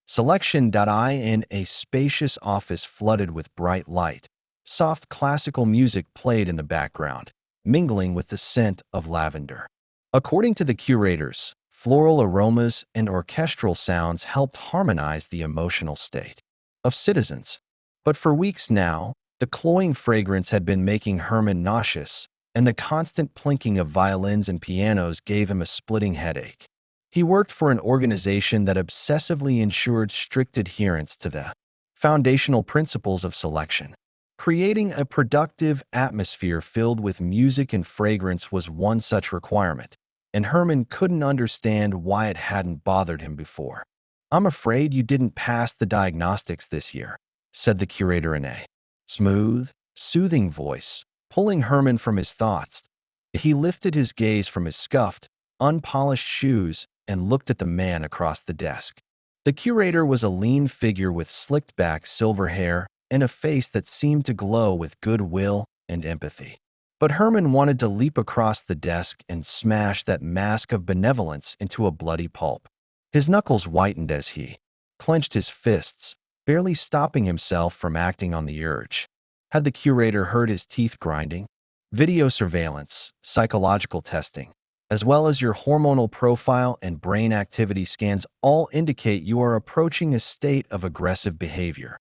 Selection.I in a spacious office flooded with bright light. Soft classical music played in the background, mingling with the scent of lavender. According to the curators, floral aromas and orchestral sounds helped harmonize the emotional state of citizens. But for weeks now, the cloying fragrance had been making Herman nauseous, and the constant plinking of violins and pianos gave him a splitting headache. He worked for an organization that obsessively ensured strict adherence to the foundational principles of selection. Creating a productive atmosphere filled with music and fragrance was one such requirement, and Herman couldn't understand why it hadn't bothered him before. "I'm afraid you didn't pass the diagnostics this year," said the curator in a smooth, soothing voice, pulling Herman from his thoughts. He lifted his gaze from his scuffed, unpolished shoes and looked at the man across the desk. The curator was a lean figure with slicked-back silver hair and a face that seemed to glow with goodwill and empathy. But Herman wanted to leap across the desk and smash that mask of benevolence into a bloody pulp. His knuckles whitened as he clenched his fists, barely stopping himself from acting on the urge. Had the curator heard his teeth grinding? Video surveillance, psychological testing, as well as your hormonal profile and brain activity scans all indicate you are approaching a state of aggressive behavior.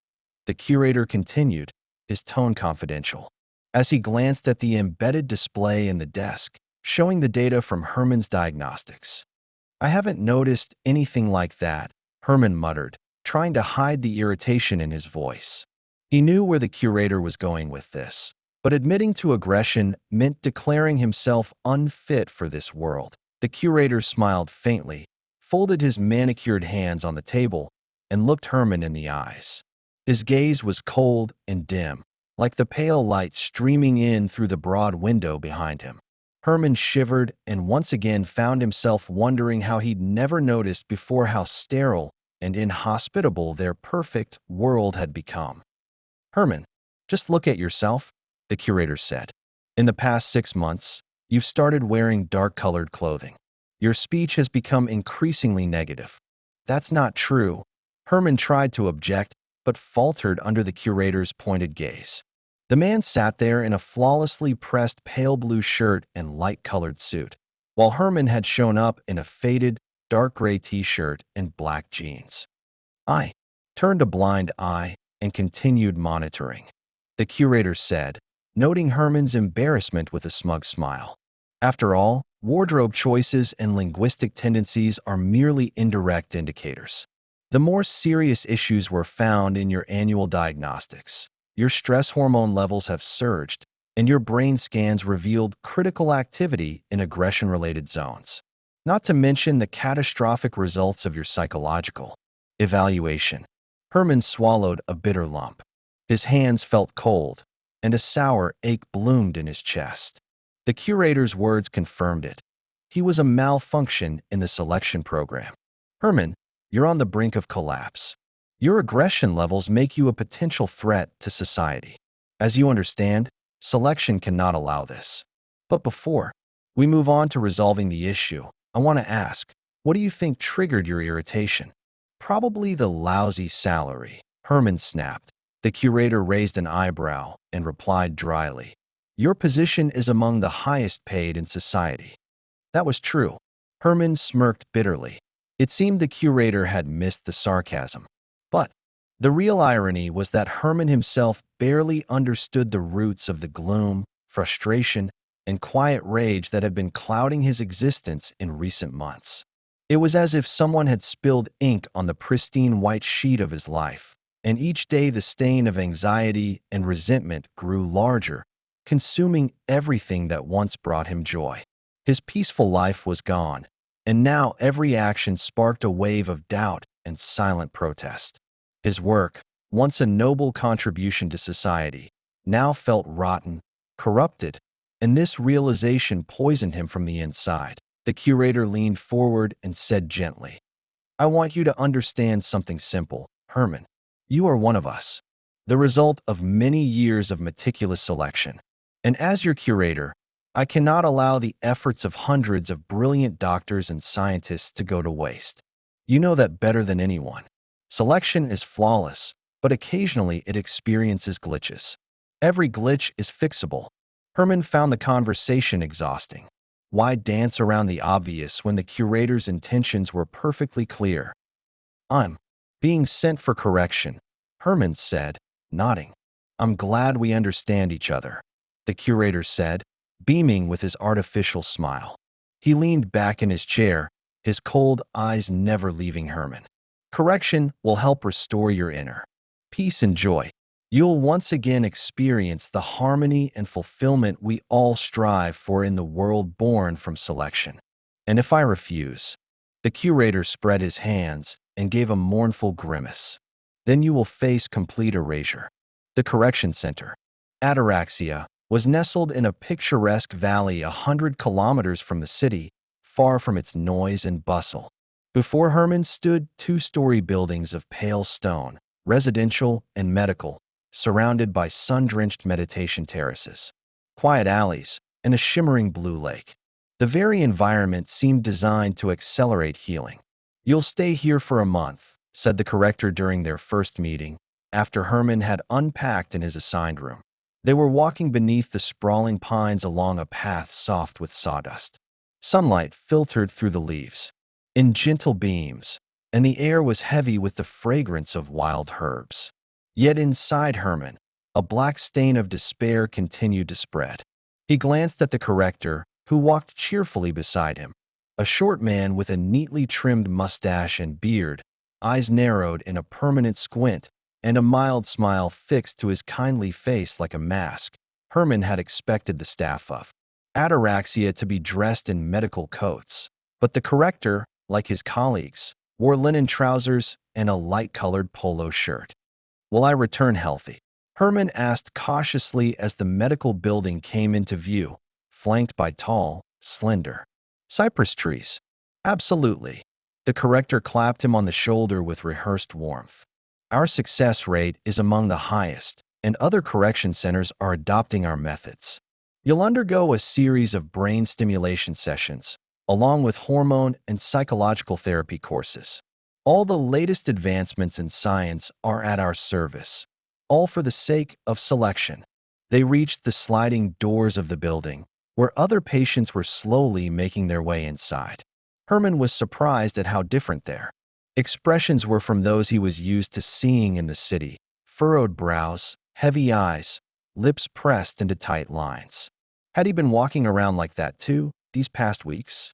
The curator continued, his tone confidential, as he glanced at the embedded display in the desk, showing the data from Herman's diagnostics. "I haven't noticed anything like that," Herman muttered, trying to hide the irritation in his voice. He knew where the curator was going with this, but admitting to aggression meant declaring himself unfit for this world. The curator smiled faintly, folded his manicured hands on the table, and looked Herman in the eyes. His gaze was cold and dim, like the pale light streaming in through the broad window behind him. Herman shivered and once again found himself wondering how he'd never noticed before how sterile and inhospitable their perfect world had become. "Herman, just look at yourself," the curator said. "In the past 6 months, you've started wearing dark-colored clothing. Your speech has become increasingly negative." "That's not true," Herman tried to object, but faltered under the curator's pointed gaze. The man sat there in a flawlessly pressed pale blue shirt and light-colored suit, while Herman had shown up in a faded, dark gray t-shirt and black jeans. I turned a blind eye and continued monitoring, the curator said, noting Herman's embarrassment with a smug smile. "After all, wardrobe choices and linguistic tendencies are merely indirect indicators. The more serious issues were found in your annual diagnostics. Your stress hormone levels have surged, and your brain scans revealed critical activity in aggression-related zones. Not to mention the catastrophic results of your psychological evaluation." Herman swallowed a bitter lump. His hands felt cold, and a sour ache bloomed in his chest. The curator's words confirmed it. He was a malfunction in the selection program. "Herman, you're on the brink of collapse. Your aggression levels make you a potential threat to society. As you understand, selection cannot allow this. But before we move on to resolving the issue, I want to ask, what do you think triggered your irritation?" "Probably the lousy salary," Herman snapped. The curator raised an eyebrow and replied dryly, "Your position is among the highest paid in society." That was true. Herman smirked bitterly. It seemed the curator had missed the sarcasm. But the real irony was that Herman himself barely understood the roots of the gloom, frustration, and quiet rage that had been clouding his existence in recent months. It was as if someone had spilled ink on the pristine white sheet of his life, and each day the stain of anxiety and resentment grew larger, consuming everything that once brought him joy. His peaceful life was gone, and now every action sparked a wave of doubt and silent protest. His work, once a noble contribution to society, now felt rotten, corrupted, and this realization poisoned him from the inside. The curator leaned forward and said gently, "I want you to understand something simple, Herman. You are one of us, the result of many years of meticulous selection. And as your curator, I cannot allow the efforts of hundreds of brilliant doctors and scientists to go to waste. You know that better than anyone. Selection is flawless, but occasionally it experiences glitches. Every glitch is fixable. Herman found the conversation exhausting. Why dance around the obvious when the curator's intentions were perfectly clear? I'm being sent for correction, Herman said, nodding. I'm glad we understand each other, the curator said, beaming with his artificial smile. He leaned back in his chair, his cold eyes never leaving Herman. Correction will help restore your inner peace and joy. You'll once again experience the harmony and fulfillment we all strive for in the world born from selection. And if I refuse? The curator spread his hands and gave a mournful grimace. Then you will face complete erasure. The correction center, Ataraxia, was nestled in a picturesque valley 100 kilometers from the city, far from its noise and bustle. Before Herman stood two-story buildings of pale stone, residential and medical, surrounded by sun-drenched meditation terraces, quiet alleys, and a shimmering blue lake. The very environment seemed designed to accelerate healing. You'll stay here for a month, said the corrector during their first meeting, after Herman had unpacked in his assigned room. They were walking beneath the sprawling pines along a path soft with sawdust. Sunlight filtered through the leaves in gentle beams, and the air was heavy with the fragrance of wild herbs. Yet inside Herman, a black stain of despair continued to spread. He glanced at the corrector, who walked cheerfully beside him, a short man with a neatly trimmed mustache and beard, eyes narrowed in a permanent squint, and a mild smile fixed to his kindly face like a mask. Herman had expected the staff of Ataraxia to be dressed in medical coats, but the corrector, like his colleagues, wore linen trousers and a light-colored polo shirt. Will I return healthy? Herman asked cautiously as the medical building came into view, flanked by tall, slender cypress trees. Absolutely. The corrector clapped him on the shoulder with rehearsed warmth. Our success rate is among the highest, and other correction centers are adopting our methods. You'll undergo a series of brain stimulation sessions, along with hormone and psychological therapy courses. All the latest advancements in science are at our service, all for the sake of selection. They reached the sliding doors of the building, where other patients were slowly making their way inside. Herman was surprised at how different their expressions were from those he was used to seeing in the city: furrowed brows, heavy eyes, lips pressed into tight lines. Had he been walking around like that too, these past weeks?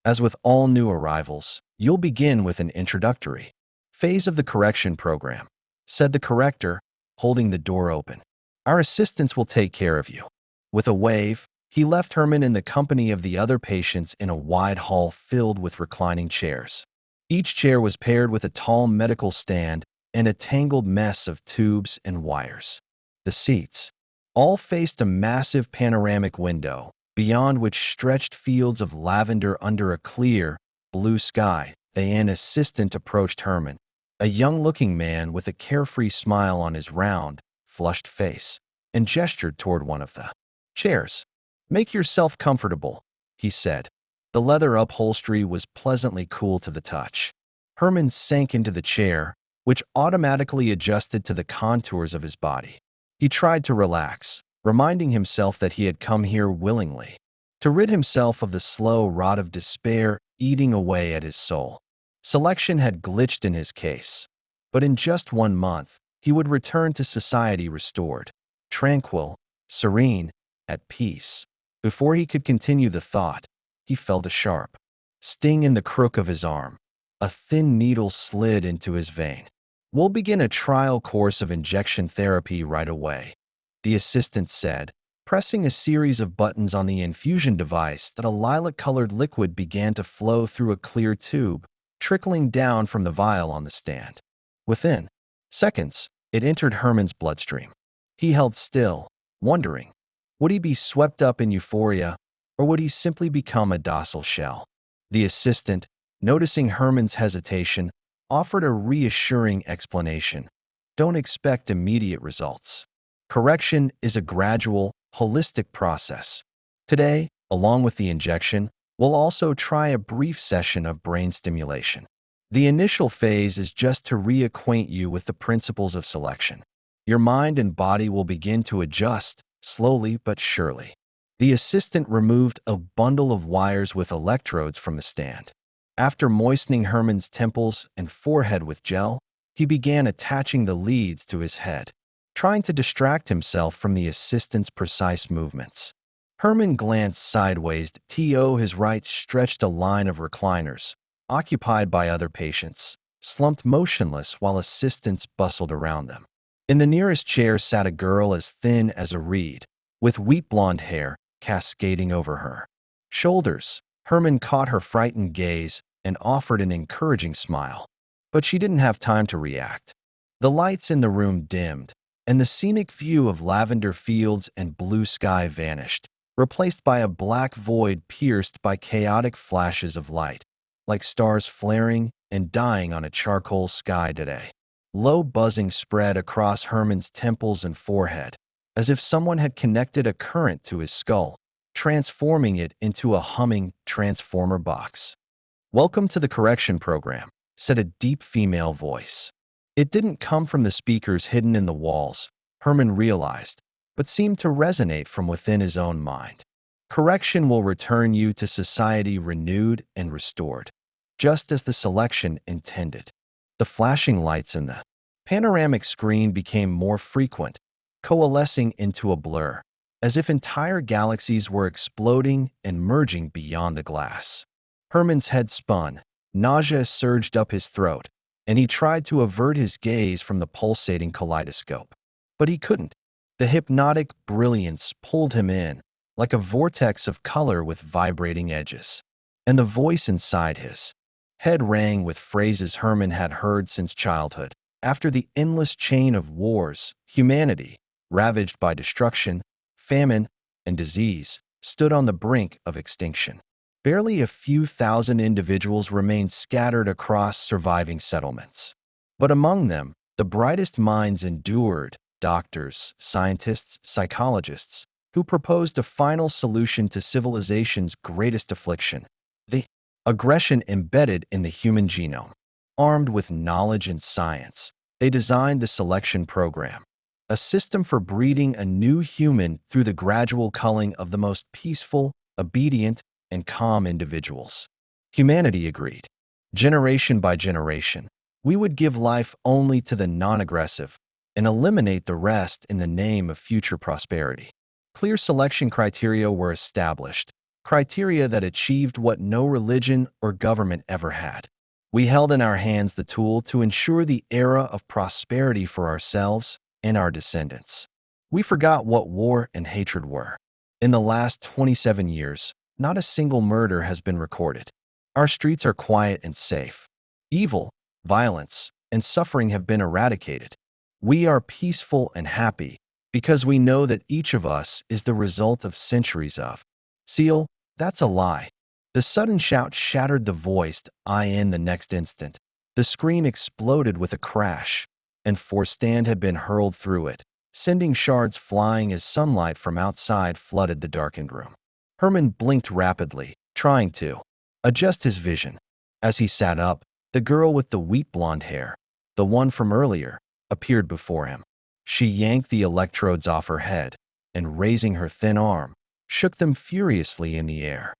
As with all new arrivals, you'll begin with an introductory phase of the correction program, said the corrector, holding the door open. Our assistants will take care of you. With a wave, he left Herman in the company of the other patients in a wide hall filled with reclining chairs. Each chair was paired with a tall medical stand and a tangled mess of tubes and wires. The seats all faced a massive panoramic window, beyond which stretched fields of lavender under a clear, blue sky. An assistant approached Herman, a young-looking man with a carefree smile on his round, flushed face, and gestured toward one of the chairs. Make yourself comfortable, he said. The leather upholstery was pleasantly cool to the touch. Herman sank into the chair, which automatically adjusted to the contours of his body. He tried to relax, reminding himself that he had come here willingly, to rid himself of the slow rot of despair eating away at his soul. Selection had glitched in his case, but in just 1 month, he would return to society restored, tranquil, serene, at peace. Before he could continue the thought, he felt a sharp sting in the crook of his arm. A thin needle slid into his vein. We'll begin a trial course of injection therapy right away, the assistant said, pressing a series of buttons on the infusion device. That a lilac-colored liquid began to flow through a clear tube, trickling down from the vial on the stand. Within seconds, it entered Herman's bloodstream. He held still, wondering, would he be swept up in euphoria, or would he simply become a docile shell? The assistant, noticing Herman's hesitation, offered a reassuring explanation. Don't expect immediate results. Correction is a gradual, holistic process. Today, along with the injection, we'll also try a brief session of brain stimulation. The initial phase is just to reacquaint you with the principles of selection. Your mind and body will begin to adjust, slowly but surely. The assistant removed a bundle of wires with electrodes from the stand. After moistening Herman's temples and forehead with gel, he began attaching the leads to his head, trying to distract himself from the assistant's precise movements. Herman glanced sideways. His right stretched a line of recliners, occupied by other patients, slumped motionless while assistants bustled around them. In the nearest chair sat a girl as thin as a reed, with wheat blonde hair cascading over her shoulders. Herman caught her frightened gaze and offered an encouraging smile, but she didn't have time to react. The lights in the room dimmed, and the scenic view of lavender fields and blue sky vanished, replaced by a black void pierced by chaotic flashes of light, like stars flaring and dying on a charcoal sky today. Low buzzing spread across Herman's temples and forehead, as if someone had connected a current to his skull, transforming it into a humming transformer box. "Welcome to the correction program," said a deep female voice. It didn't come from the speakers hidden in the walls, Herman realized, but seemed to resonate from within his own mind. "Correction will return you to society renewed and restored, just as the selection intended." The flashing lights in the panoramic screen became more frequent, coalescing into a blur, as if entire galaxies were exploding and merging beyond the glass. Herman's head spun, nausea surged up his throat, and he tried to avert his gaze from the pulsating kaleidoscope. But he couldn't. The hypnotic brilliance pulled him in, like a vortex of color with vibrating edges. And the voice inside his head rang with phrases Herman had heard since childhood. After the endless chain of wars, humanity, ravaged by destruction, famine, and disease, stood on the brink of extinction. Barely a few thousand individuals remained scattered across surviving settlements. But among them, the brightest minds endured: doctors, scientists, psychologists, who proposed a final solution to civilization's greatest affliction: the aggression embedded in the human genome. Armed with knowledge and science, they designed the selection program, a system for breeding a new human through the gradual culling of the most peaceful, obedient, and calm individuals. Humanity agreed. Generation by generation, we would give life only to the non-aggressive and eliminate the rest in the name of future prosperity. Clear selection criteria were established, criteria that achieved what no religion or government ever had. We held in our hands the tool to ensure the era of prosperity for ourselves and our descendants. We forgot what war and hatred were. In the last 27 years, not a single murder has been recorded. Our streets are quiet and safe. Evil, violence, and suffering have been eradicated. We are peaceful and happy because we know that each of us is the result of centuries of seal. That's a lie. The sudden shout shattered the voiced I in the next instant. The screen exploded with a crash, and Forstand had been hurled through it, sending shards flying as sunlight from outside flooded the darkened room. Herman blinked rapidly, trying to adjust his vision. As he sat up, the girl with the wheat blonde hair, the one from earlier, appeared before him. She yanked the electrodes off her head and, raising her thin arm, shook them furiously in the air.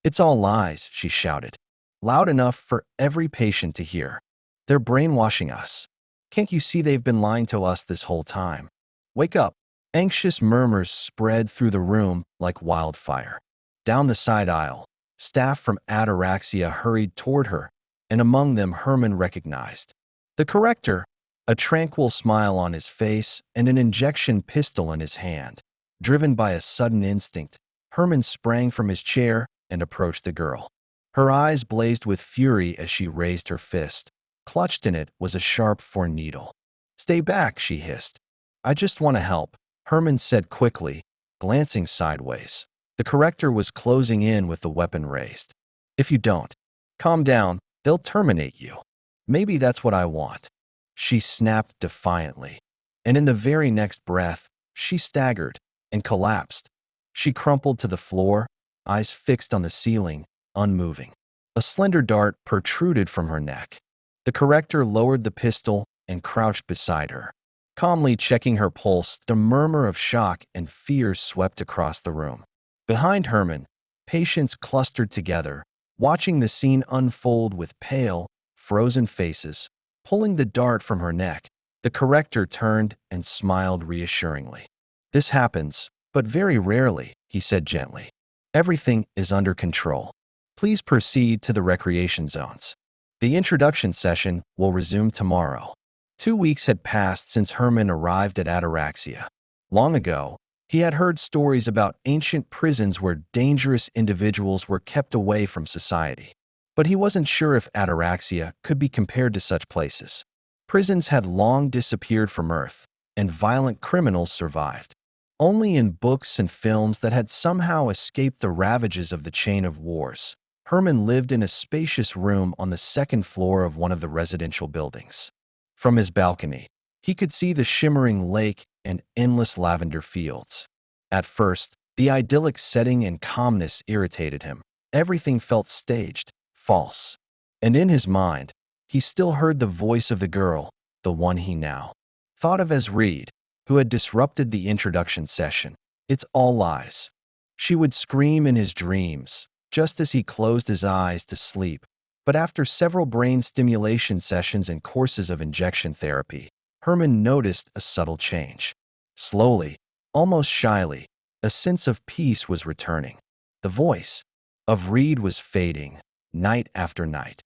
"It's all lies," she shouted, loud enough for every patient to hear. "They're brainwashing us. Can't you see they've been lying to us this whole time? Wake up." Anxious murmurs spread through the room like wildfire. Down the side aisle, staff from Ataraxia hurried toward her, and among them Herman recognized the corrector, a tranquil smile on his face and an injection pistol in his hand. Driven by a sudden instinct, Herman sprang from his chair and approached the girl. Her eyes blazed with fury as she raised her fist. Clutched in it was a sharp needle. "Stay back," she hissed. "I just want to help," Herman said quickly, glancing sideways. The corrector was closing in with the weapon raised. "If you don't calm down, they'll terminate you." "Maybe that's what I want," she snapped defiantly. And in the very next breath, she staggered and collapsed. She crumpled to the floor, eyes fixed on the ceiling, unmoving. A slender dart protruded from her neck. The corrector lowered the pistol and crouched beside her. Calmly checking her pulse, the murmur of shock and fear swept across the room. Behind Herman, patients clustered together, watching the scene unfold with pale, frozen faces. Pulling the dart from her neck, the corrector turned and smiled reassuringly. "This happens, but very rarely," he said gently. "Everything is under control. Please proceed to the recreation zones. The introduction session will resume tomorrow." 2 weeks had passed since Herman arrived at Ataraxia. Long ago, he had heard stories about ancient prisons where dangerous individuals were kept away from society. But he wasn't sure if Ataraxia could be compared to such places. Prisons had long disappeared from Earth, and violent criminals survived. Only in books and films that had somehow escaped the ravages of the chain of wars. Herman lived in a spacious room on the second floor of one of the residential buildings. From his balcony, he could see the shimmering lake and endless lavender fields. At first, the idyllic setting and calmness irritated him. Everything felt staged, false. And in his mind, he still heard the voice of the girl, the one he now thought of as Reed, who had disrupted the introduction session. "It's all lies," she would scream in his dreams, just as he closed his eyes to sleep. But after several brain stimulation sessions and courses of injection therapy, Herman noticed a subtle change. Slowly, almost shyly, a sense of peace was returning. The voice of Reed was fading, night after night.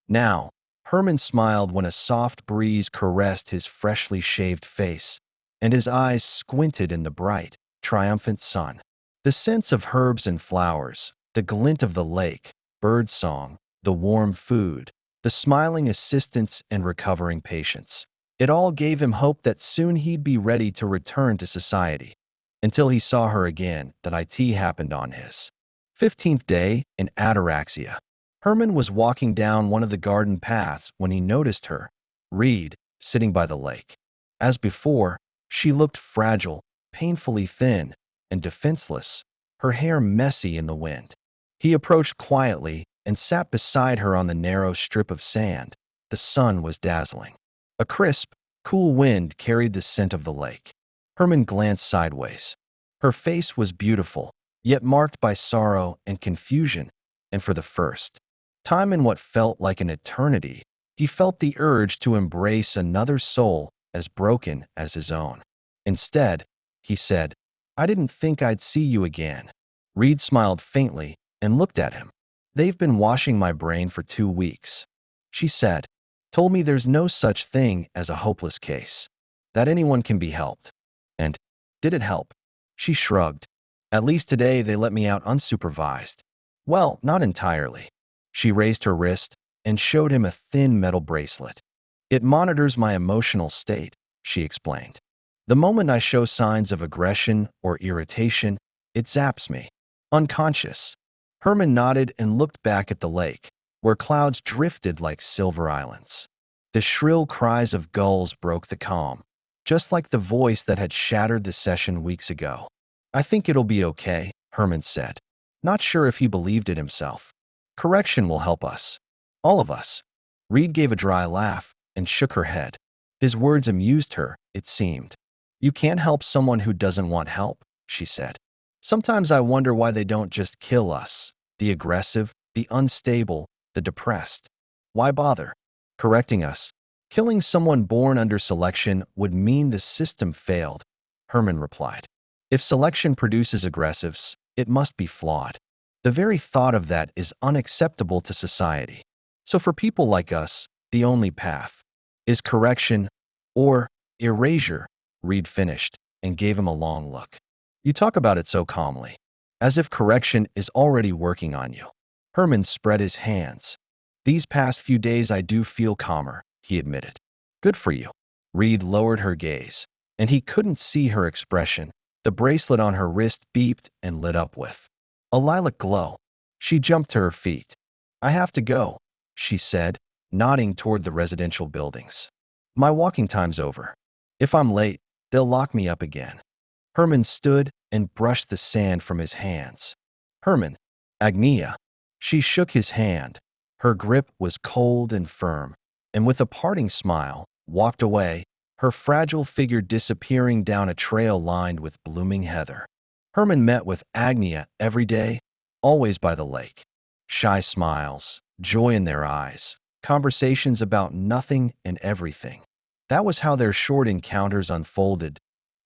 Now, Herman smiled when a soft breeze caressed his freshly shaved face, and his eyes squinted in the bright, triumphant sun. The scents of herbs and flowers, the glint of the lake, bird song, the warm food, the smiling assistants and recovering patients. It all gave him hope that soon he'd be ready to return to society. Until he saw her again, that IT happened on his 15th day in Ataraxia. Herman was walking down one of the garden paths when he noticed her, Reed, sitting by the lake. As before, she looked fragile, painfully thin, and defenseless, her hair messy in the wind. He approached quietly and sat beside her on the narrow strip of sand. The sun was dazzling. A crisp, cool wind carried the scent of the lake. Herman glanced sideways. Her face was beautiful, yet marked by sorrow and confusion, and for the first time in what felt like an eternity, he felt the urge to embrace another soul as broken as his own. Instead, he said, "I didn't think I'd see you again." Reed smiled faintly and looked at him. "They've been washing my brain for 2 weeks," she said. "Told me there's no such thing as a hopeless case, that anyone can be helped." And did it help? She shrugged. "At least today they let me out unsupervised." "Well, not entirely." She raised her wrist and showed him a thin metal bracelet. "It monitors my emotional state," she explained. "The moment I show signs of aggression or irritation, it zaps me. Unconscious." Herman nodded and looked back at the lake, where clouds drifted like silver islands. The shrill cries of gulls broke the calm, just like the voice that had shattered the session weeks ago. "I think it'll be okay," Herman said, not sure if he believed it himself. "Correction will help us. All of us." Reed gave a dry laugh and shook her head. His words amused her, it seemed. "You can't help someone who doesn't want help," she said. "Sometimes I wonder why they don't just kill us, the aggressive, the unstable, the depressed. Why bother correcting us? Killing someone born under selection would mean the system failed," Herman replied. "If selection produces aggressives, it must be flawed. The very thought of that is unacceptable to society. So for people like us, the only path is correction or erasure," Reed finished and gave him a long look. "You talk about it so calmly, as if correction is already working on you." Herman spread his hands. "These past few days I do feel calmer," he admitted. "Good for you." Reed lowered her gaze, and he couldn't see her expression. The bracelet on her wrist beeped and lit up with a lilac glow. She jumped to her feet. "I have to go," she said, nodding toward the residential buildings. "My walking time's over. If I'm late, they'll lock me up again." Herman stood and brushed the sand from his hands. "Herman, Agnia." She shook his hand. Her grip was cold and firm. and with a parting smile, walked away, her fragile figure disappearing down a trail lined with blooming heather. Herman met with Agnia every day, always by the lake. Shy smiles, joy in their eyes, conversations about nothing and everything. That was how their short encounters unfolded.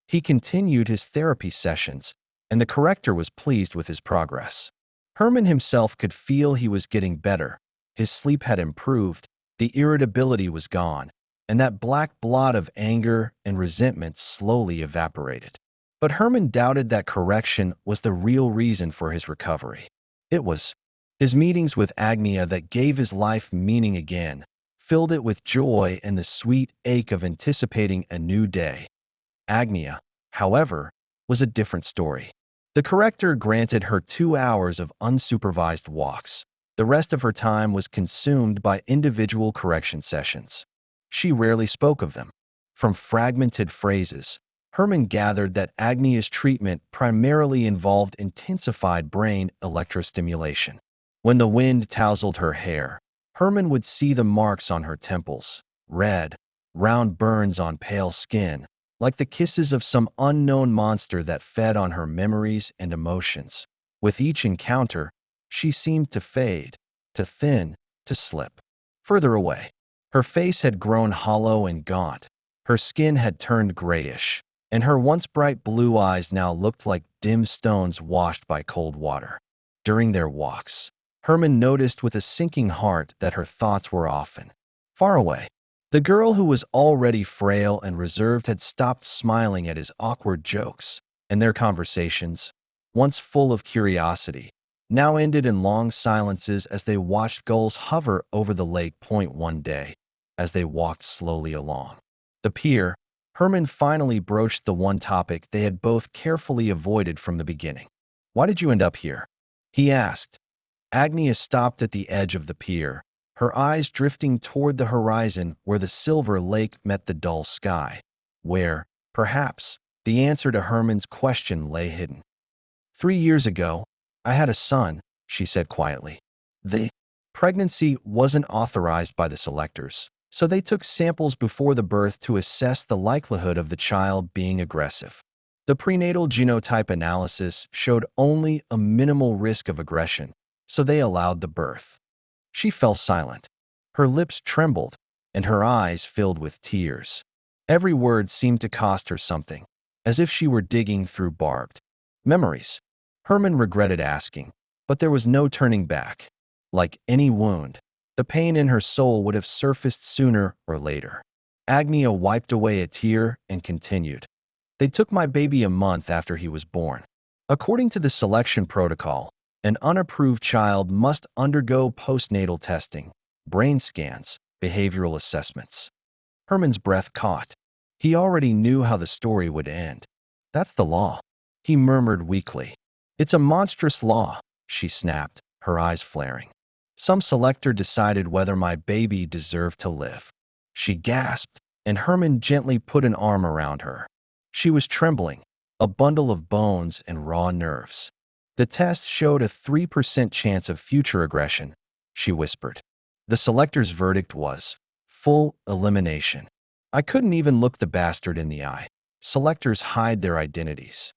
He continued his therapy sessions, and the corrector was pleased with his progress. Herman himself could feel he was getting better. His sleep had improved, the irritability was gone, and that black blot of anger and resentment slowly evaporated. But Herman doubted that correction was the real reason for his recovery. It was his meetings with Agnia that gave his life meaning again, filled it with joy and the sweet ache of anticipating a new day. Agnia, however, was a different story. The corrector granted her 2 hours of unsupervised walks. The rest of her time was consumed by individual correction sessions. She rarely spoke of them. From fragmented phrases, Herman gathered that Agnia's treatment primarily involved intensified brain electrostimulation. When the wind tousled her hair, Herman would see the marks on her temples, red, round burns on pale skin, like the kisses of some unknown monster that fed on her memories and emotions. With each encounter, she seemed to fade, to thin, to slip further away. Her face had grown hollow and gaunt. Her skin had turned grayish, and her once bright blue eyes now looked like dim stones washed by cold water. During their walks, Herman noticed with a sinking heart that her thoughts were often far away. The girl who was already frail and reserved had stopped smiling at his awkward jokes, and their conversations, once full of curiosity, now ended in long silences as they watched gulls hover over the lake point one day, as they walked slowly along the pier. Herman finally broached the one topic they had both carefully avoided from the beginning. "Why did you end up here?" he asked. Agnia stopped at the edge of the pier, her eyes drifting toward the horizon where the silver lake met the dull sky, where, perhaps, the answer to Herman's question lay hidden. 3 years ago, I had a son," she said quietly. The pregnancy wasn't authorized by the selectors, so they took samples before the birth to assess the likelihood of the child being aggressive. The prenatal genotype analysis showed only a minimal risk of aggression, so they allowed the birth. She fell silent. Her lips trembled, and her eyes filled with tears. Every word seemed to cost her something, as if she were digging through barbed memories. Herman regretted asking, but there was no turning back. Like any wound, the pain in her soul would have surfaced sooner or later. Agnia wiped away a tear and continued. "They took my baby a month after he was born. According to the selection protocol, an unapproved child must undergo postnatal testing, brain scans, behavioral assessments." Herman's breath caught. He already knew how the story would end. "That's the law," he murmured weakly. "It's a monstrous law," she snapped, her eyes flaring. "Some selector decided whether my baby deserved to live." She gasped, and Herman gently put an arm around her. She was trembling, a bundle of bones and raw nerves. "The test showed a 3% chance of future aggression," she whispered. "The selector's verdict was full elimination." I couldn't even look the bastard in the eye. Selectors hide their identities.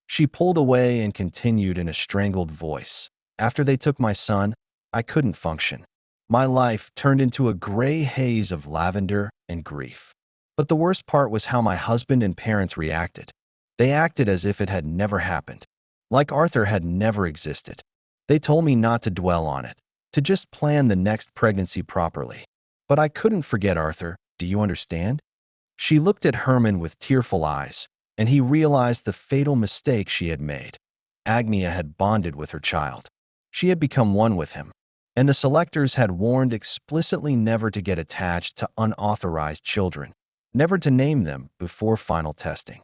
She pulled away and continued in a strangled voice. "After they took my son, I couldn't function. My life turned into a gray haze of lavender and grief. But the worst part was how my husband and parents reacted. They acted as if it had never happened, like Arthur had never existed. They told me not to dwell on it, to just plan the next pregnancy properly. But I couldn't forget Arthur, do you understand?" She looked at Herman with tearful eyes, and he realized the fatal mistake she had made. Agnia had bonded with her child. She had become one with him, and the selectors had warned explicitly never to get attached to unauthorized children, never to name them before final testing.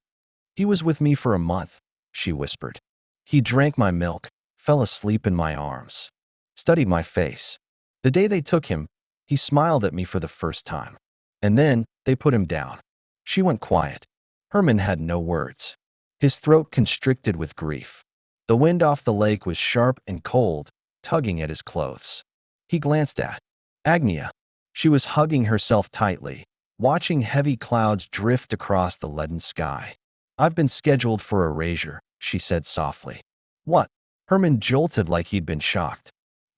"He was with me for a month," she whispered. "He drank my milk, fell asleep in my arms, studied my face. The day they took him, he smiled at me for the first time. And then they put him down." She went quiet. Herman had no words. His throat constricted with grief. The wind off the lake was sharp and cold, tugging at his clothes. He glanced at Agnia. She was hugging herself tightly, watching heavy clouds drift across the leaden sky. "I've been scheduled for erasure," she said softly. "What?" Herman jolted like he'd been shocked.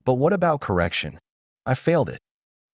"But what about correction?" "I failed it."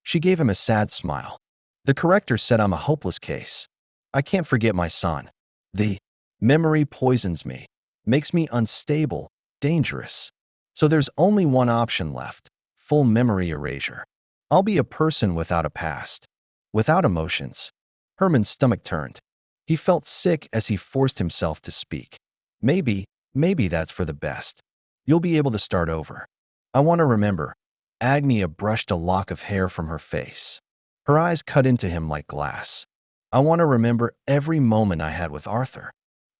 She gave him a sad smile. "The corrector said I'm a hopeless case. I can't forget my son. The memory poisons me, makes me unstable, dangerous. So there's only one option left: full memory erasure. I'll be a person without a past, without emotions." Herman's stomach turned. He felt sick as he forced himself to speak. Maybe that's for the best. You'll be able to start over. I want to remember." Agnia brushed a lock of hair from her face. Her eyes cut into him like glass. "I want to remember every moment I had with Arthur."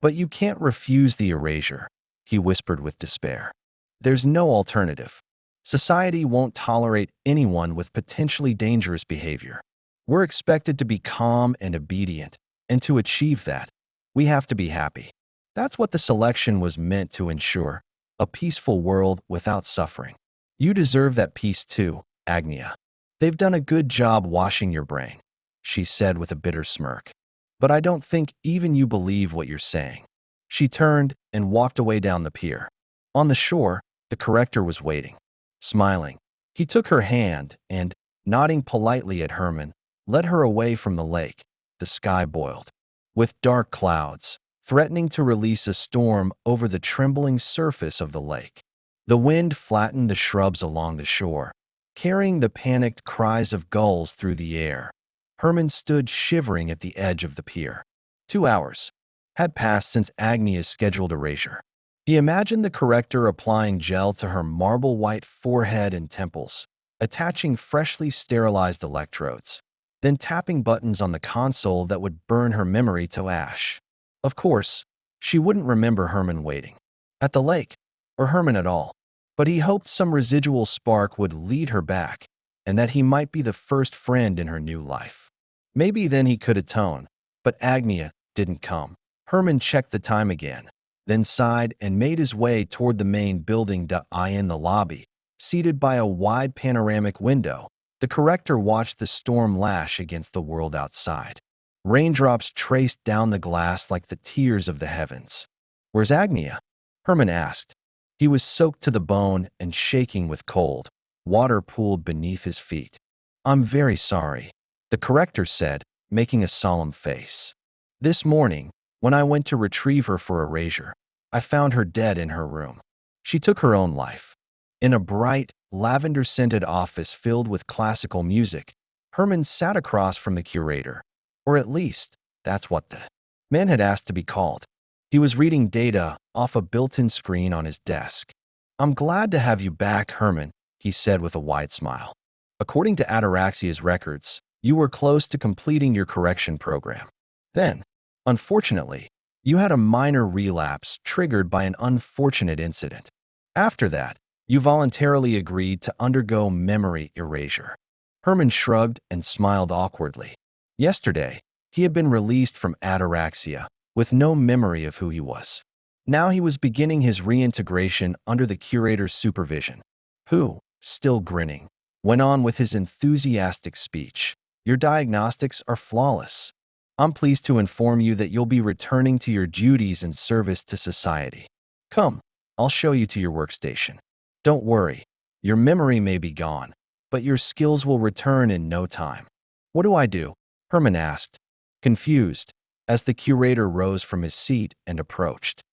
"But you can't refuse the erasure," he whispered with despair. "There's no alternative. Society won't tolerate anyone with potentially dangerous behavior. We're expected to be calm and obedient, and to achieve that, we have to be happy. That's what the selection was meant to ensure: a peaceful world without suffering. You deserve that peace too, Agnia. They've done a good job washing your brain," she said with a bitter smirk. "But I don't think even you believe what you're saying." She turned and walked away down the pier. On the shore, the corrector was waiting. Smiling, he took her hand and, nodding politely at Herman, led her away from the lake. The sky boiled, with dark clouds, threatening to release a storm over the trembling surface of the lake. The wind flattened the shrubs along the shore, carrying the panicked cries of gulls through the air. Herman stood shivering at the edge of the pier. 2 hours had passed since Agnia's scheduled erasure. He imagined the corrector applying gel to her marble-white forehead and temples, attaching freshly sterilized electrodes, then tapping buttons on the console that would burn her memory to ash. Of course, she wouldn't remember Herman waiting at the lake, or Herman at all, but he hoped some residual spark would lead her back, and that he might be the first friend in her new life. Maybe then he could atone, but Agnia didn't come. Herman checked the time again, then sighed and made his way toward the main building. In the lobby, seated by a wide panoramic window, the corrector watched the storm lash against the world outside. Raindrops traced down the glass like the tears of the heavens. "Where's Agnia?" Herman asked. He was soaked to the bone and shaking with cold. Water pooled beneath his feet. "I'm very sorry," the corrector said, making a solemn face. "This morning, when I went to retrieve her for erasure, I found her dead in her room. She took her own life." In a bright, lavender-scented office filled with classical music, Herman sat across from the curator. Or at least, that's what the man had asked to be called. He was reading data off a built-in screen on his desk. "I'm glad to have you back, Herman," he said with a wide smile. "According to Ataraxia's records, you were close to completing your correction program. Then, unfortunately, you had a minor relapse triggered by an unfortunate incident. After that, you voluntarily agreed to undergo memory erasure." Herman shrugged and smiled awkwardly. Yesterday, he had been released from Ataraxia, with no memory of who he was. Now he was beginning his reintegration under the curator's supervision, who, still grinning, went on with his enthusiastic speech. "Your diagnostics are flawless. I'm pleased to inform you that you'll be returning to your duties and service to society. Come, I'll show you to your workstation. Don't worry, your memory may be gone, but your skills will return in no time." "What do I do?" Herman asked, confused, as the curator rose from his seat and approached.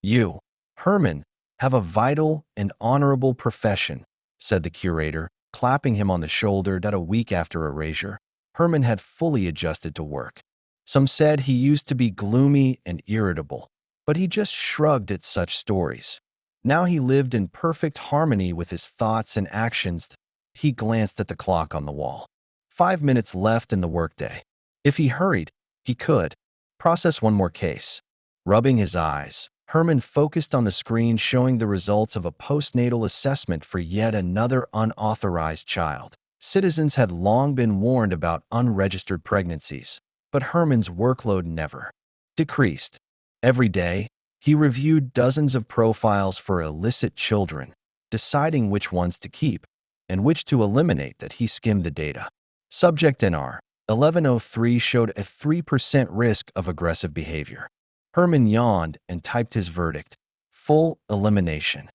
"You, Herman, have a vital and honorable profession," said the curator, clapping him on the shoulder. A week after erasure, Herman had fully adjusted to work. Some said he used to be gloomy and irritable, but he just shrugged at such stories. Now he lived in perfect harmony with his thoughts and actions. He glanced at the clock on the wall. 5 minutes left in the workday. If he hurried, he could process one more case. Rubbing his eyes, Herman focused on the screen showing the results of a postnatal assessment for yet another unauthorized child. Citizens had long been warned about unregistered pregnancies, but Herman's workload never decreased. Every day, he reviewed dozens of profiles for illicit children, deciding which ones to keep and which to eliminate. That he skimmed the data, Subject NR 1103 showed a 3% risk of aggressive behavior. Herman yawned and typed his verdict: full elimination.